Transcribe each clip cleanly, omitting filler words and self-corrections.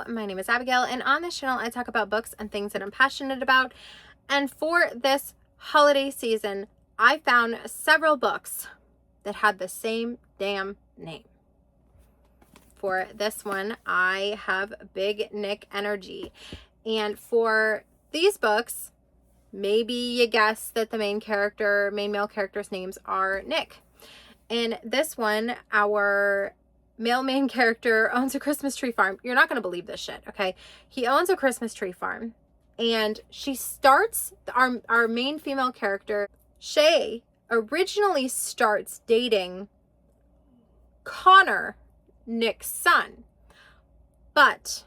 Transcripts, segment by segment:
Hello, my name is Abigail, and on this channel I talk about books and things that I'm passionate about. And for this holiday season, I found several books that had the same damn name. For this one, I have Big Nick Energy. And for these books, maybe you guess that the main male character's names are Nick. In this one, our male main character owns a Christmas tree farm. You're not going to believe this shit, okay? He owns a Christmas tree farm, and she starts, our main female character, Shay, originally starts dating Connor, Nick's son. But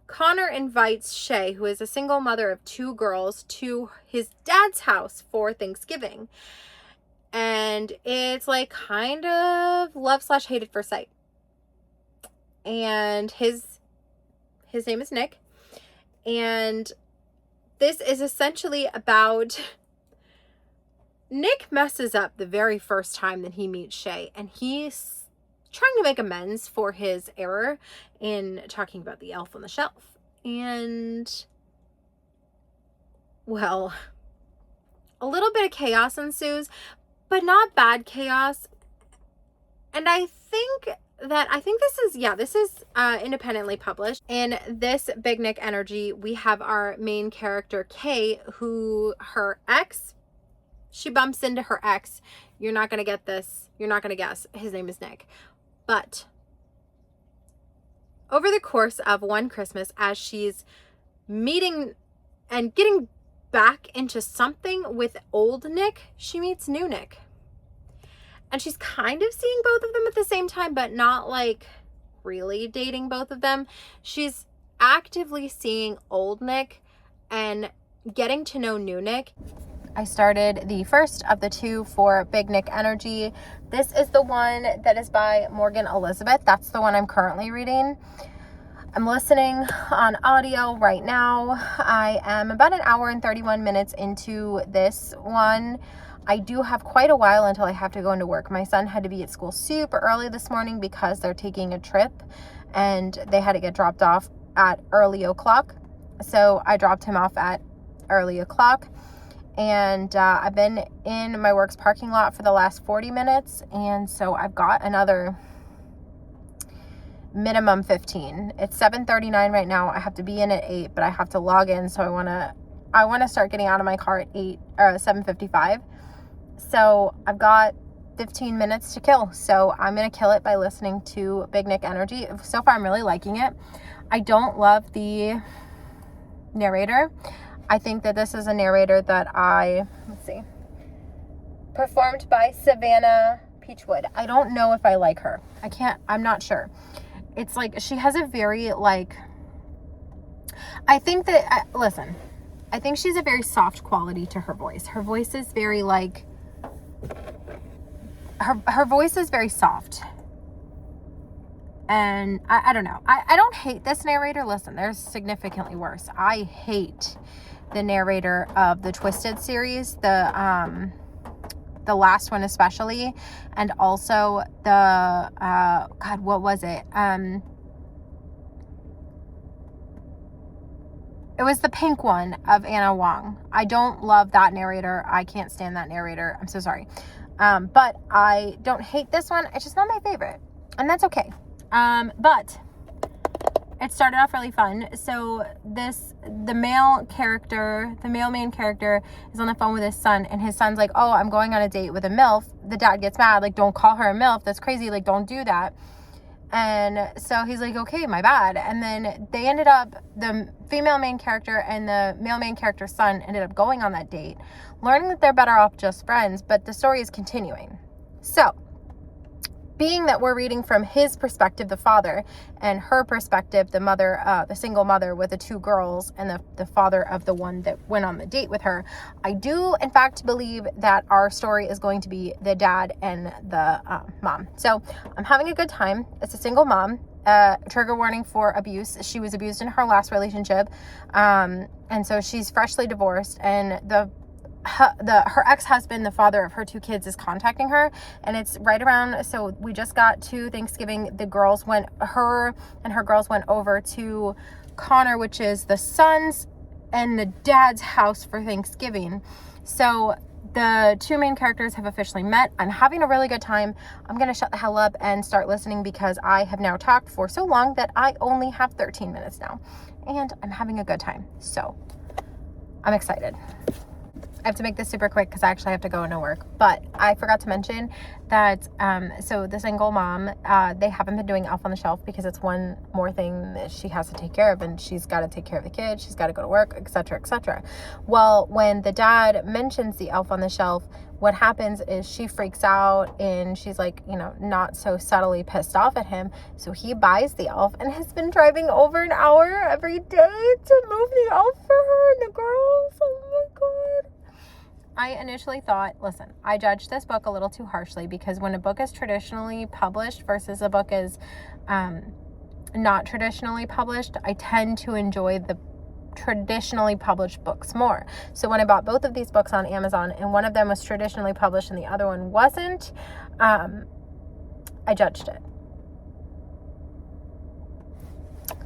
Connor invites Shay, who is a single mother of 2 girls, to his dad's house for Thanksgiving. And it's like kind of love/hate at first sight. And his name is Nick. And this is essentially about Nick messes up the very first time that he meets Shay, and he's trying to make amends for his error in talking about the elf on the shelf. And, well, a little bit of chaos ensues, but not bad chaos. And I think this is independently published. In this Big Nick Energy, we have our main character Kay, who she bumps into her ex. You're not going to get this. You're not going to guess. His name is Nick. But over the course of one Christmas, as she's meeting and getting back into something with old Nick, she meets new Nick. And she's kind of seeing both of them at the same time, but not like really dating both of them. She's actively seeing old Nick and getting to know new Nick. I started the first of the 2 for Big Nick Energy. This is the one that is by Morgan Elizabeth. That's the one I'm currently reading. I'm listening on audio right now. I am about an hour and 31 minutes into this one. I do have quite a while until I have to go into work. My son had to be at school super early this morning because they're taking a trip and they had to get dropped off at early o'clock. So I dropped him off at early o'clock. And I've been in my work's parking lot for the last 40 minutes. And so I've got another minimum 15. It's 7:39 right now. I have to be in at 8, but I have to log in. So I want to start getting out of my car at 7:55. So I've got 15 minutes to kill. So I'm going to kill it by listening to Big Nick Energy. So far, I'm really liking it. I don't love the narrator. I think that this is a narrator that performed by Savannah Peachwood. I don't know if I like her. I'm not sure. It's like, she has a very I think she's a very soft quality to her voice. Her voice is very her voice is very soft. And I don't know. I don't hate this narrator. Listen, there's significantly worse. I hate the narrator of the Twisted series, the last one especially, and also the what was it? It was the pink one of Anna Wong. I don't love that narrator. I can't stand that narrator. I'm so sorry. But I don't hate this one. It's just not my favorite, and that's okay. But it started off really fun. So the male main character is on the phone with his son, and his son's like, oh, I'm going on a date with a MILF. The dad gets mad, like, don't call her a MILF. That's crazy. Like, don't do that. And so he's like, okay, my bad. And then they ended up, the female main character and the male main character's son ended up going on that date, learning that they're better off just friends, but the story is continuing. So, being that we're reading from his perspective, the father, and her perspective, the mother, the single mother with the 2 girls, and the father of the one that went on the date with her, I do, in fact, believe that our story is going to be the dad and the mom. So I'm having a good time. It's a single mom. Trigger warning for abuse. She was abused in her last relationship. And so she's freshly divorced. And her ex-husband, the father of her 2 kids, is contacting her, and it's right around, so we just got to Thanksgiving. Her and her girls went over to Connor, which is the son's and the dad's house, for Thanksgiving. So the 2 main characters have officially met. I'm having a really good time. I'm gonna shut the hell up and start listening because I have now talked for so long that I only have 13 minutes now, and I'm having a good time, so I'm excited. I have to make this super quick because I actually have to go into work. But I forgot to mention that, so the single mom, they haven't been doing Elf on the Shelf because it's one more thing that she has to take care of, and she's got to take care of the kids, she's got to go to work, etc., etc. Well, when the dad mentions the Elf on the Shelf, what happens is she freaks out, and she's like, you know, not so subtly pissed off at him. So he buys the elf and has been driving over an hour every day to move the elf for her and the girls. Oh my God. I initially thought, listen, I judged this book a little too harshly because when a book is traditionally published versus a book is not traditionally published, I tend to enjoy the traditionally published books more. So when I bought both of these books on Amazon, and one of them was traditionally published and the other one wasn't, I judged it.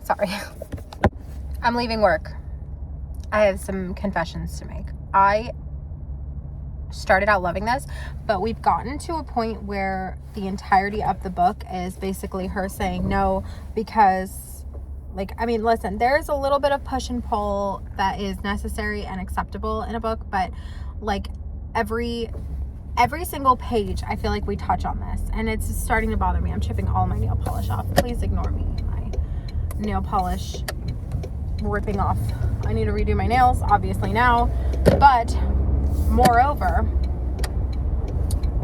Sorry. I'm leaving work. I have some confessions to make. I started out loving this, but we've gotten to a point where the entirety of the book is basically her saying no because, like, I mean, listen, there's a little bit of push and pull that is necessary and acceptable in a book, but like every single page, I feel like we touch on this, and it's starting to bother me. I'm chipping all my nail polish off. Please ignore me. My nail polish ripping off. I need to redo my nails, obviously, now, but moreover,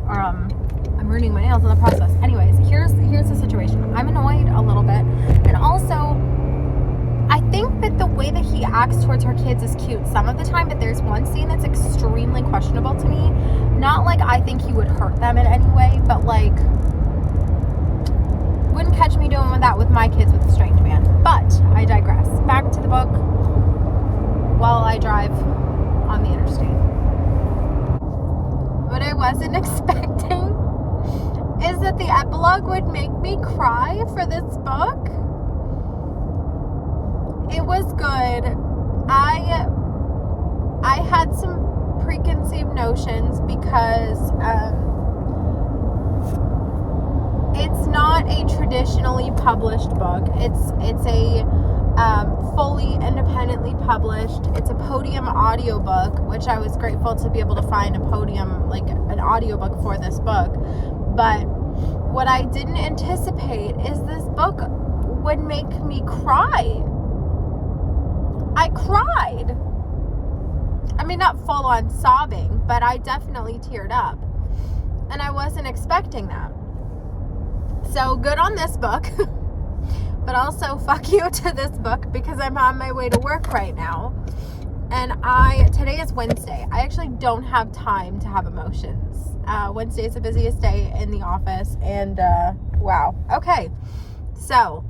I'm ruining my nails in the process. Anyways, here's the situation. I'm annoyed a little bit, and also I think that the way that he acts towards her kids is cute some of the time, but there's one scene that's extremely questionable to me. Not like I think he would hurt them in any way, but like, wouldn't catch me doing that with my kids with a strange man. But I digress. Back to the book while I drive on the interstate. What I wasn't expecting is that the epilogue would make me cry for this book. It was good. I had some preconceived notions because it's not a traditionally published book. It's a fully independently published. It's a Podium audiobook, which I was grateful to be able to find a Podium, like an audiobook for this book. But what I didn't anticipate is this book would make me cry. I cried. I mean, not full on sobbing, but I definitely teared up. And I wasn't expecting that. So good on this book. But also fuck you to this book because I'm on my way to work right now. And today is Wednesday. I actually don't have time to have emotions. Wednesday is the busiest day in the office, and wow. Okay. So,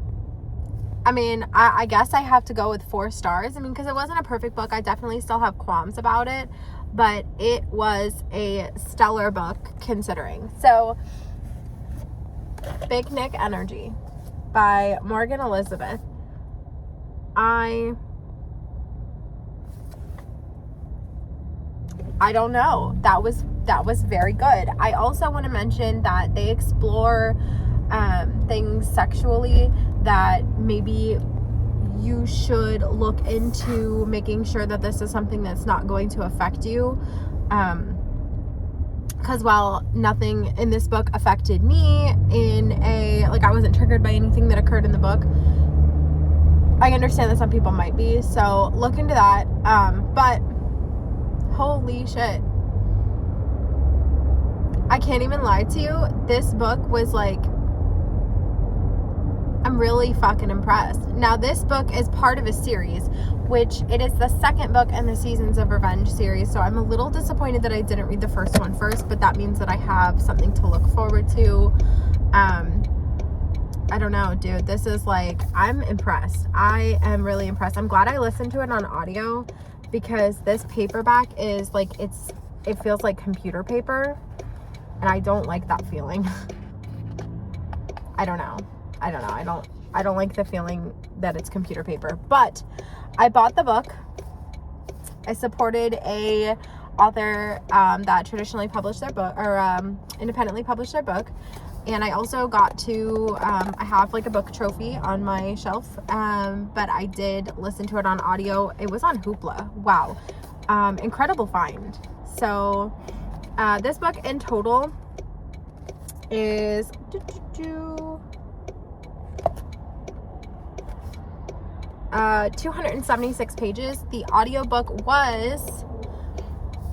I mean, I guess I have to go with 4 stars. I mean, because it wasn't a perfect book. I definitely still have qualms about it, but it was a stellar book considering. So, Big Nick Energy by Morgan Elizabeth. I don't know. That was very good. I also want to mention that they explore things sexually that maybe you should look into, making sure that this is something that's not going to affect you. Because while nothing in this book affected me I wasn't triggered by anything that occurred in the book, I understand that some people might be, so look into that. But holy shit, I can't even lie to you, this book was like, I'm really fucking impressed. Now, this book is part of a series, which it is the second book in the Seasons of Revenge series, so I'm a little disappointed that I didn't read the first one first, but that means that I have something to look forward to. I don't know, dude, this is like, I'm impressed. I am really impressed. I'm glad I listened to it on audio because this paperback is like, it's it feels like computer paper, and I don't like that feeling. I don't know. I don't like the feeling that it's computer paper. But I bought the book. I supported a author that traditionally published their book, or independently published their book. And I also got to, I have like a book trophy on my shelf, but I did listen to it on audio. It was on Hoopla. Wow. Incredible find. So this book in total is 276 pages. The audiobook was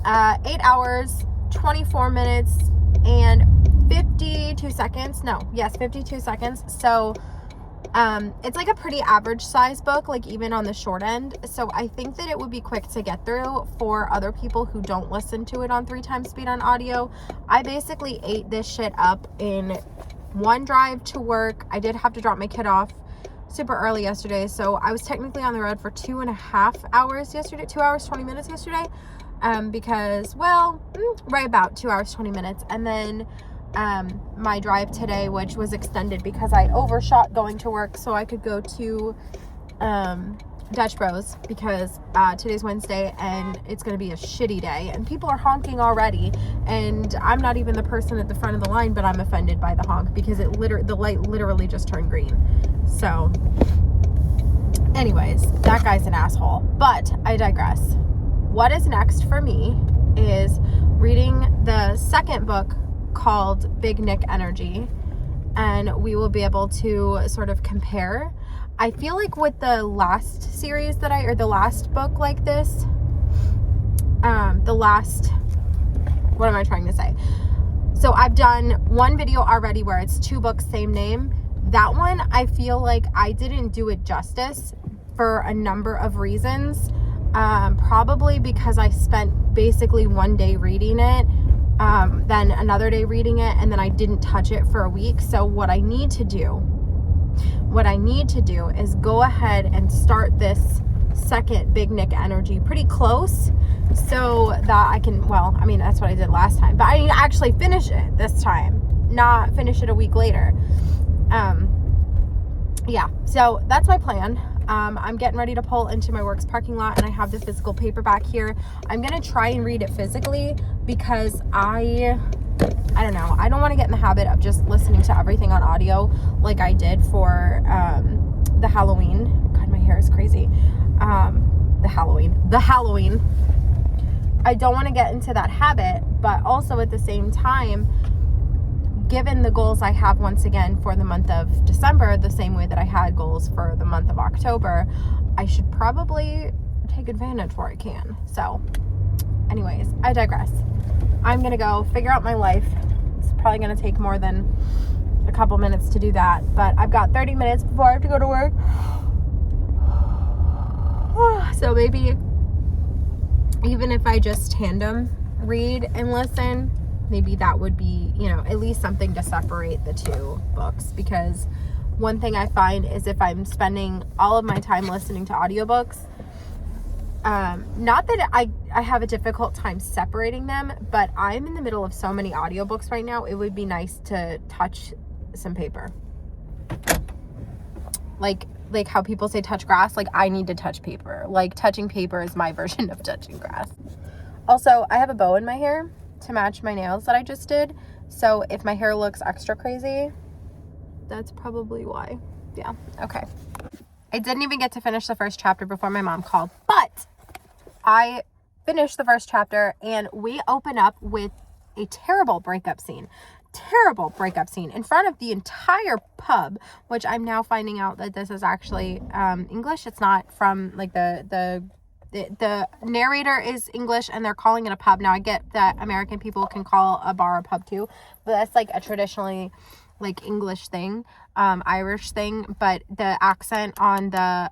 8 hours, 24 minutes, and 52 seconds. No, yes, 52 seconds. So it's like a pretty average size book, like even on the short end. So I think that it would be quick to get through for other people who don't listen to it on 3 times speed on audio. I basically ate this shit up in one drive to work. I did have to drop my kid off super early yesterday, so I was technically on the road for 2.5 hours yesterday, 2 hours 20 minutes yesterday, because, well, right about 2 hours 20 minutes. And then my drive today, which was extended because I overshot going to work so I could go to Dutch Bros, because today's Wednesday and it's going to be a shitty day and people are honking already, and I'm not even the person at the front of the line, but I'm offended by the honk because the light literally just turned green. So anyways, that guy's an asshole, but I digress. What is next for me is reading the second book called Big Nick Energy, and we will be able to sort of compare. I feel like with the last series that or the last book like this, what am I trying to say? So I've done one video already where it's 2 books, same name. That one, I feel like I didn't do it justice for a number of reasons. Probably because I spent basically one day reading it, then another day reading it, and then I didn't touch it for a week. So what I need to do is go ahead and start this second Big Nick Energy pretty close, so that I can, well, I mean, that's what I did last time, but I need to actually finish it this time, not finish it a week later. Yeah, so that's my plan. I'm getting ready to pull into my work's parking lot, and I have the physical paperback here. I'm going to try and read it physically because I don't know. I don't want to get in the habit of just listening to everything on audio like I did for the Halloween. God, my hair is crazy. The Halloween. I don't want to get into that habit, but also at the same time, given the goals I have once again for the month of December, the same way that I had goals for the month of October, I should probably take advantage where I can. So anyways, I digress. I'm going to go figure out my life. It's probably going to take more than a couple minutes to do that, but I've got 30 minutes before I have to go to work. So maybe even if I just tandem read and listen, maybe that would be, at least something to separate the 2 books. Because one thing I find is if I'm spending all of my time listening to audiobooks, not that I have a difficult time separating them, but I'm in the middle of so many audiobooks right now, it would be nice to touch some paper. Like how people say touch grass, like I need to touch paper. Like touching paper is my version of touching grass. Also, I have a bow in my hair to match my nails that I just did. So if my hair looks extra crazy, that's probably why. Yeah, okay. I didn't even get to finish the first chapter before my mom called, but I finished the first chapter and we open up with a terrible breakup scene in front of the entire pub, which I'm now finding out that this is actually English. It's not from like the narrator is English and they're calling it a pub. Now I get that American people can call a bar a pub too, but that's like a traditionally like English thing, Irish thing, but the accent on the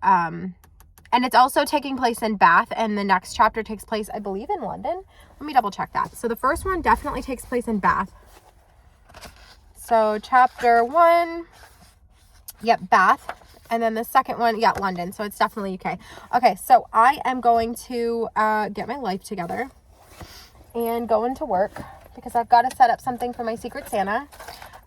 and it's also taking place in Bath, and the next chapter takes place, I believe, in London. Let me double check that. So the first one definitely takes place in Bath. So chapter 1, yep, Bath. And then the second one, yeah, London. So it's definitely UK. Okay, so I am going to get my life together. and going to work because I've got to set up something for my Secret Santa.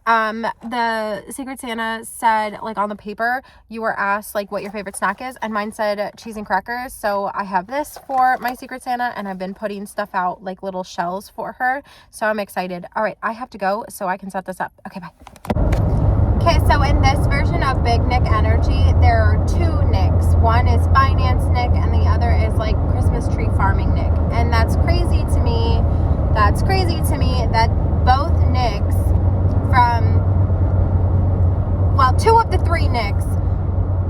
The Secret Santa said, like, on the paper, you were asked, like, what your favorite snack is, and mine said cheese and crackers. So I have this for my Secret Santa, and I've been putting stuff out, like little shells for her. So I'm excited. All right, I have to go so I can set this up. Okay, bye. Okay, so in this version of Big Nick Energy, there are two Nicks. One is Finance Nick, and the other is, like, Christmas tree farming Nick. And that's crazy to me. That's crazy to me that both Nicks two of the three Nicks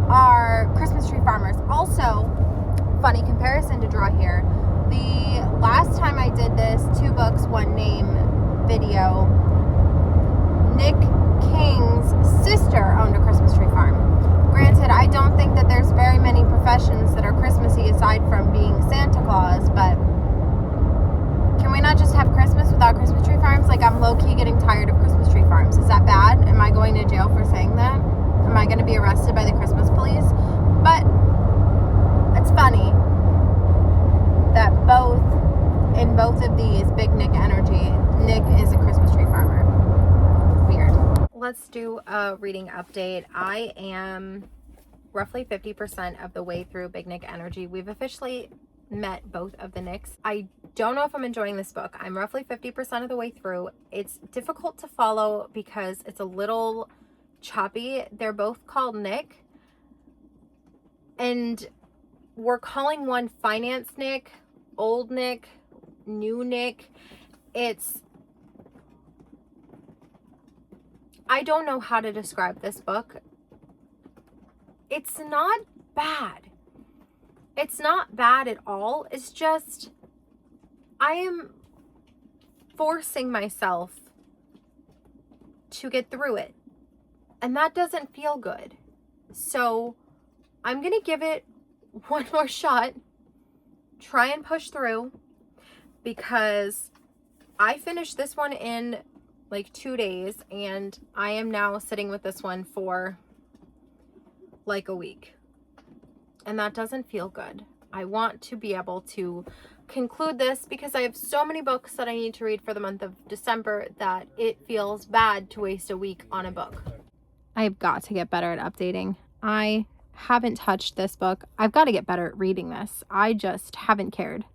are Christmas tree farmers. Also, funny comparison to draw here. The last time I did this 2 books, 1 name video, Nick King's sister owned a Christmas tree farm. Granted, I don't think that there's very many professions that are Christmassy aside from being Santa Claus, but can we not just have Christmas without Christmas tree farms? Like, I'm low-key getting tired of Christmas tree farms. Is that bad? Am I going to jail for saying that? Am I going to be arrested by the Christmas police? But it's funny that in both of these, Big Nick Energy, Nick is a Christmas tree farmer. Weird. Let's do a reading update. I am roughly 50% of the way through Big Nick Energy. We've officially met both of the Nicks. I don't know if I'm enjoying this book. I'm roughly 50% of the way through. It's difficult to follow because it's a little choppy. They're both called Nick, and we're calling one Finance Nick, Old Nick, New Nick. I don't know how to describe this book. It's not bad. It's not bad at all. It's just, I am forcing myself to get through it. And that doesn't feel good. So I'm going to give it one more shot. Try and push through. Because I finished this one in like 2 days. And I am now sitting with this one for like a week. And that doesn't feel good. I want to be able to conclude this because I have so many books that I need to read for the month of December that it feels bad to waste a week on a book. I've got to get better at updating. I haven't touched this book. I've got to get better at reading this. I just haven't cared.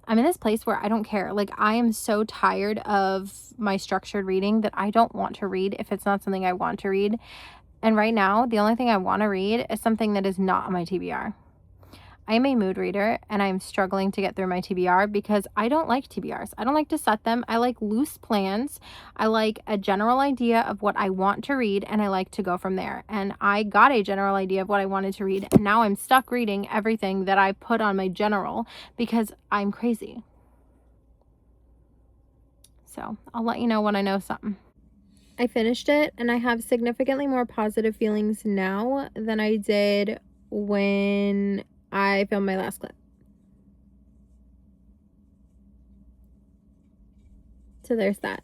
I'm in this place where I don't care. Like, I am so tired of my structured reading that I don't want to read if it's not something I want to read. And right now, the only thing I want to read is something that is not on my TBR. I am a mood reader, and I'm struggling to get through my TBR because I don't like TBRs. I don't like to set them. I like loose plans. I like a general idea of what I want to read, and I like to go from there. And I got a general idea of what I wanted to read, and now I'm stuck reading everything that I put on my general because I'm crazy. So I'll let you know when I know something. I finished it, and I have significantly more positive feelings now than I did when I filmed my last clip. So there's that.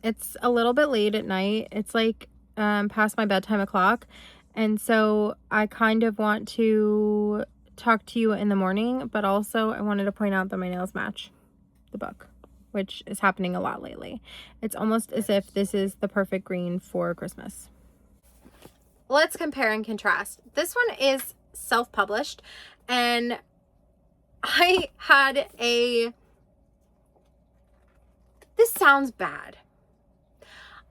It's a little bit late at night. It's like past my bedtime o'clock. And so I kind of want to talk to you in the morning, but also I wanted to point out that my nails match the book, which is happening a lot lately. It's almost as if this is the perfect green for Christmas. Let's compare and contrast. This one is self-published, and I had this sounds bad.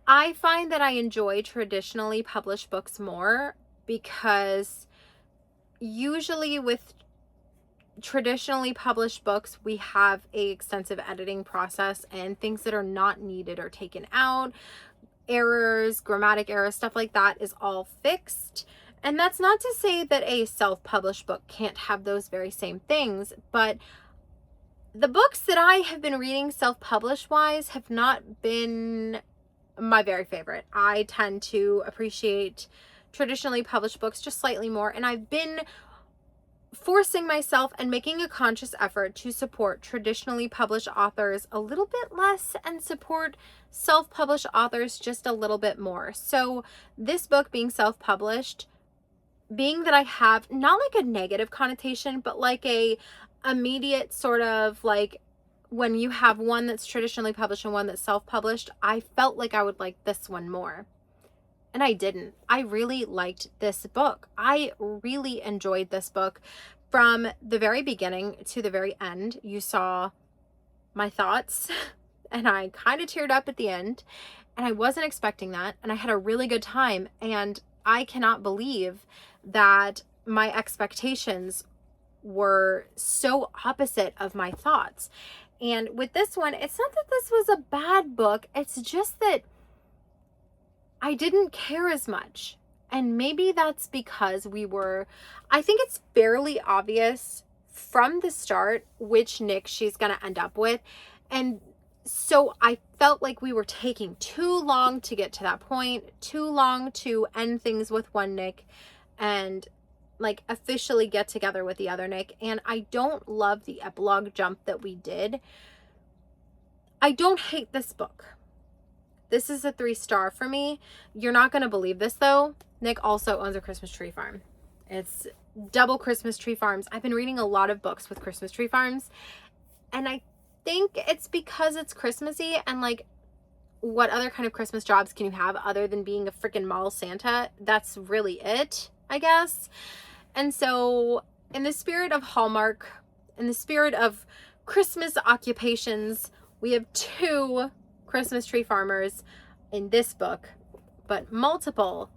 I find that I enjoy traditionally published books more because usually with traditionally published books, we have a extensive editing process and things that are not needed are taken out. Errors, grammatic errors, stuff like that is all fixed. And that's not to say that a self-published book can't have those very same things, but the books that I have been reading self-published wise have not been my very favorite. I tend to appreciate traditionally published books just slightly more, and I've been forcing myself and making a conscious effort to support traditionally published authors a little bit less and support self-published authors just a little bit more. So this book being self-published, being that I have not like a negative connotation, but like immediate sort of like when you have one that's traditionally published and one that's self-published, I felt like I would like this one more. And I didn't. I really liked this book. I really enjoyed this book from the very beginning to the very end. You saw my thoughts and I kind of teared up at the end, and I wasn't expecting that. And I had a really good time. And I cannot believe that my expectations were so opposite of my thoughts. And with this one, it's not that this was a bad book. It's just that I didn't care as much. And maybe that's because I think it's fairly obvious from the start which Nick she's going to end up with. And so I felt like we were taking too long to get to that point, too long to end things with one Nick and like officially get together with the other Nick. And I don't love the epilogue jump that we did. I don't hate this book. This is a 3-star for me. You're not going to believe this though. Nick also owns a Christmas tree farm. It's double Christmas tree farms. I've been reading a lot of books with Christmas tree farms, and I think it's because it's Christmassy, and like, what other kind of Christmas jobs can you have other than being a freaking mall Santa? That's really it, I guess. And so in the spirit of Hallmark, in the spirit of Christmas occupations, we have 2 Christmas tree farmers in this book, but multiple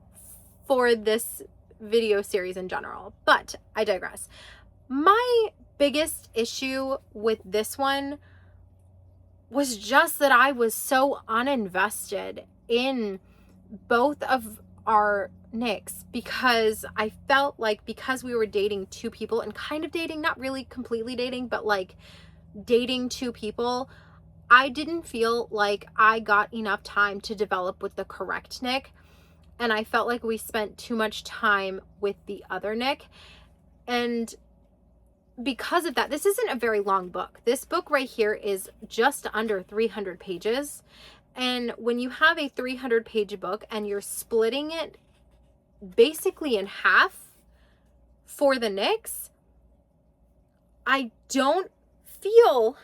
for this video series in general. But I digress. My biggest issue with this one was just that I was so uninvested in both of our Nicks, because I felt like because we were dating 2 people and kind of dating, not really completely dating, but like dating 2 people, I didn't feel like I got enough time to develop with the correct Nick. And I felt like we spent too much time with the other Nick. And because of that, this isn't a very long book. This book right here is just under 300 pages. And when you have a 300-page book and you're splitting it basically in half for the Nicks, I don't feel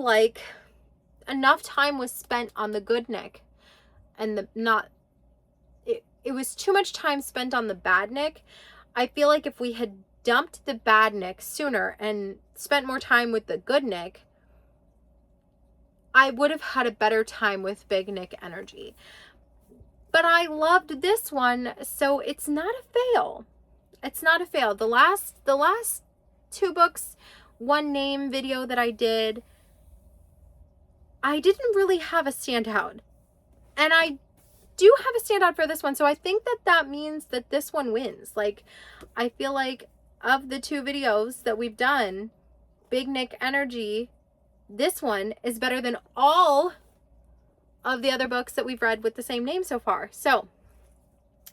like enough time was spent on the good Nick, and it was too much time spent on the bad Nick. I feel like if we had dumped the bad Nick sooner and spent more time with the good Nick, I would have had a better time with big Nick energy. But I loved this one, so it's not a fail. It's not a fail. The last 2 books, one name video that I did, I didn't really have a standout. And I do have a standout for this one, so I think that means that this one wins. Like, I feel like of the 2 videos that we've done, Big Nick energy, this one is better than all of the other books that we've read with the same name so far. So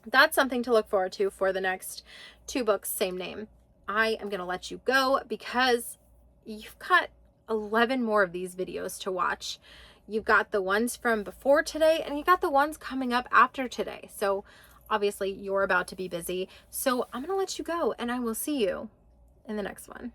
that's something to look forward to for the next 2 books, same name. I am going to let you go because you've got 11 more of these videos to watch. You've got the ones from before today, and you got the ones coming up after today. So obviously you're about to be busy. So I'm going to let you go, and I will see you in the next one.